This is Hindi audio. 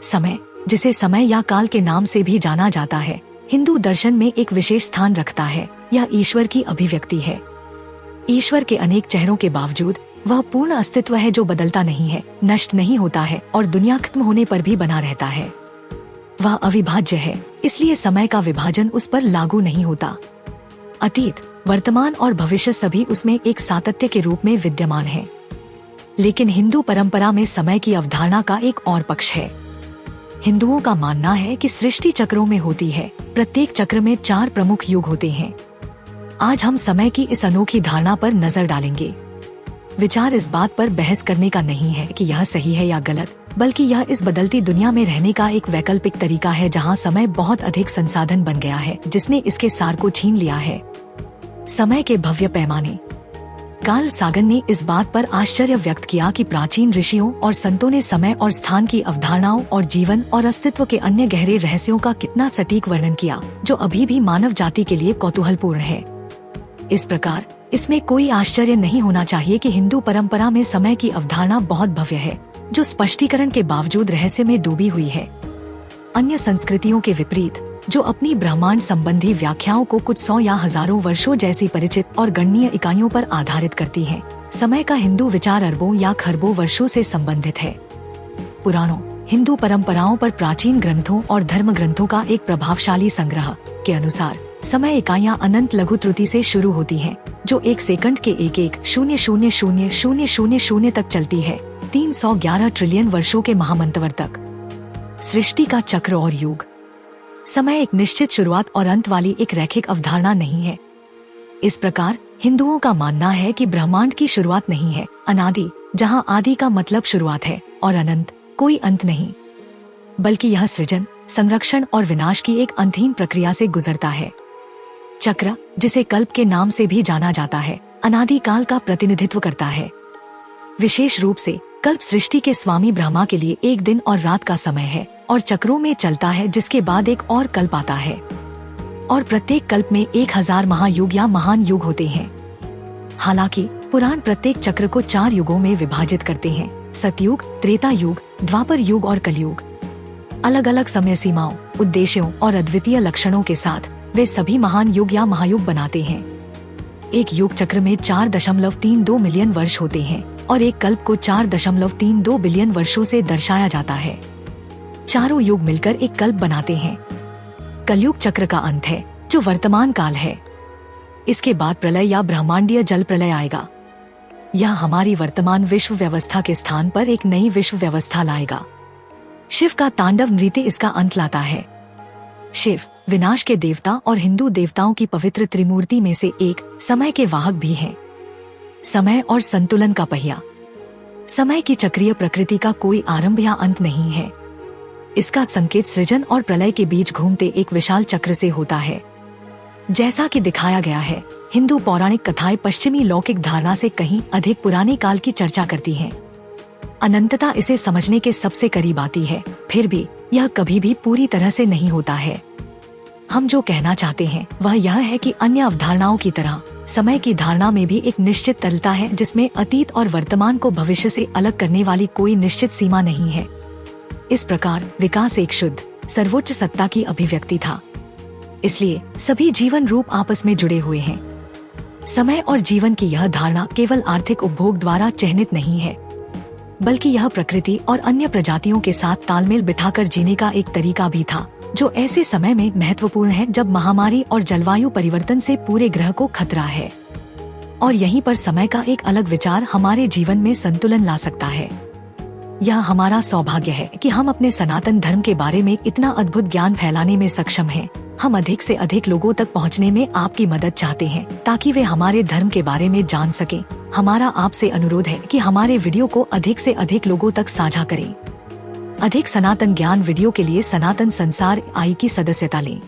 समय, जिसे समय या काल के नाम से भी जाना जाता है, हिंदू दर्शन में एक विशेष स्थान रखता है। यह ईश्वर की अभिव्यक्ति है। ईश्वर के अनेक चेहरों के बावजूद वह पूर्ण अस्तित्व है जो बदलता नहीं है, नष्ट नहीं होता है और दुनिया खत्म होने पर भी बना रहता है। वह अविभाज्य है, इसलिए समय का विभाजन उस पर लागू नहीं होता। अतीत, वर्तमान और भविष्य सभी उसमें एक सातत्य के रूप में विद्यमान है। लेकिन हिंदू परंपरा में समय की अवधारणा का एक और पक्ष है। हिंदुओं का मानना है कि सृष्टि चक्रों में होती है। प्रत्येक चक्र में 4 प्रमुख युग होते हैं। आज हम समय की इस अनोखी धारणा पर नजर डालेंगे। विचार इस बात पर बहस करने का नहीं है कि यह सही है या गलत, बल्कि यह इस बदलती दुनिया में रहने का एक वैकल्पिक तरीका है जहां समय बहुत अधिक संसाधन बन गया है, जिसने इसके सार को छीन लिया है। समय के भव्य पैमाने। कार्ल सागन ने इस बात पर आश्चर्य व्यक्त किया कि प्राचीन ऋषियों और संतों ने समय और स्थान की अवधारणाओं और जीवन और अस्तित्व के अन्य गहरे रहस्यों का कितना सटीक वर्णन किया, जो अभी भी मानव जाति के लिए कौतूहलपूर्ण है। इस प्रकार इसमें कोई आश्चर्य नहीं होना चाहिए कि हिंदू परंपरा में समय की अवधारणा बहुत भव्य है, जो स्पष्टीकरण के बावजूद रहस्य में डूबी हुई है। अन्य संस्कृतियों के विपरीत, जो अपनी ब्रह्मांड संबंधी व्याख्याओं को कुछ 100 या हजारों वर्षों जैसी परिचित और गणनीय इकाइयों पर आधारित करती हैं, समय का हिंदू विचार अरबों या खरबों वर्षों से संबंधित है। पुराणों, हिंदू परंपराओं पर प्राचीन ग्रंथों और धर्म ग्रंथों का एक प्रभावशाली संग्रह के अनुसार समय इकाइयां अनंत लघु त्रुटि से शुरू होती हैं, जो 1 सेकंड के 1,1,0,0,000 तक चलती है, 311 ट्रिलियन वर्षों के महामंतवर तक। सृष्टि का चक्र और युग। समय एक निश्चित शुरुआत और अंत वाली एक रैखिक अवधारणा नहीं है। इस प्रकार हिंदुओं का मानना है कि ब्रह्मांड की शुरुआत नहीं है, अनादि, जहां आदि का मतलब शुरुआत है, और अनंत, कोई अंत नहीं, बल्कि यह सृजन, संरक्षण और विनाश की एक अंतहीन प्रक्रिया से गुजरता है। चक्र, जिसे कल्प के नाम से भी जाना जाता है, अनादि काल का प्रतिनिधित्व करता है। विशेष रूप से कल्प सृष्टि के स्वामी ब्रह्मा के लिए एक दिन और रात का समय है और चक्रों में चलता है, जिसके बाद एक और कल्प आता है। और प्रत्येक कल्प में 1000 महायुग या महान युग होते हैं। हालांकि पुराण प्रत्येक चक्र को 4 युगों में विभाजित करते हैं: सतयुग, त्रेता युग, द्वापर युग और कलयुग। अलग अलग समय सीमाओं, उद्देश्यों और अद्वितीय लक्षणों के साथ वे सभी महान युग या महायुग बनाते हैं। एक युग चक्र में 4.32 मिलियन वर्ष होते हैं और एक कल्प को 4.32 बिलियन वर्षों से दर्शाया जाता है। चारों युग मिलकर एक कल्प बनाते हैं। कलयुग चक्र का अंत है, जो वर्तमान काल है। इसके बाद प्रलय या ब्रह्मांडीय जल प्रलय आएगा। यह हमारी वर्तमान विश्व व्यवस्था के स्थान पर एक नई विश्व व्यवस्था लाएगा। शिव का तांडव नृत्य इसका अंत लाता है। शिव विनाश के देवता और हिंदू देवताओं की पवित्र त्रिमूर्ति में से एक, समय के वाहक भी हैं। समय और संतुलन का पहिया। समय की चक्रीय प्रकृति का कोई आरंभ या अंत नहीं है। इसका संकेत सृजन और प्रलय के बीच घूमते एक विशाल चक्र से होता है। जैसा कि दिखाया गया है, हिंदू पौराणिक कथाएं पश्चिमी लौकिक धारणा से कहीं अधिक पुराने काल की चर्चा करती हैं। अनंतता इसे समझने के सबसे करीब आती है, फिर भी यह कभी भी पूरी तरह से नहीं होता है। हम जो कहना चाहते हैं वह यह है कि अन्य अवधारणाओं की तरह समय की धारणा में भी एक निश्चित तरलता है, जिसमें अतीत और वर्तमान को भविष्य से अलग करने वाली कोई निश्चित सीमा नहीं है। इस प्रकार विकास एक शुद्ध, सर्वोच्च सत्ता की अभिव्यक्ति था। इसलिए सभी जीवन रूप आपस में जुड़े हुए हैं। समय और जीवन की यह धारणा केवल आर्थिक उपभोग द्वारा चिह्नित नहीं है, बल्कि यह प्रकृति और अन्य प्रजातियों के साथ तालमेल बिठाकर जीने का एक तरीका भी था, जो ऐसे समय में महत्वपूर्ण है जब महामारी और जलवायु परिवर्तन से पूरे ग्रह को खतरा है। और यहीं पर समय का एक अलग विचार हमारे जीवन में संतुलन ला सकता है। यह हमारा सौभाग्य है कि हम अपने सनातन धर्म के बारे में इतना अद्भुत ज्ञान फैलाने में सक्षम हैं। हम अधिक से अधिक लोगों तक पहुंचने में आपकी मदद चाहते हैं, ताकि वे हमारे धर्म के बारे में जान सकें। हमारा आपसे अनुरोध है कि हमारे वीडियो को अधिक से अधिक लोगों तक साझा करें। अधिक सनातन ज्ञान वीडियो के लिए सनातन संसार आई की सदस्यता लें।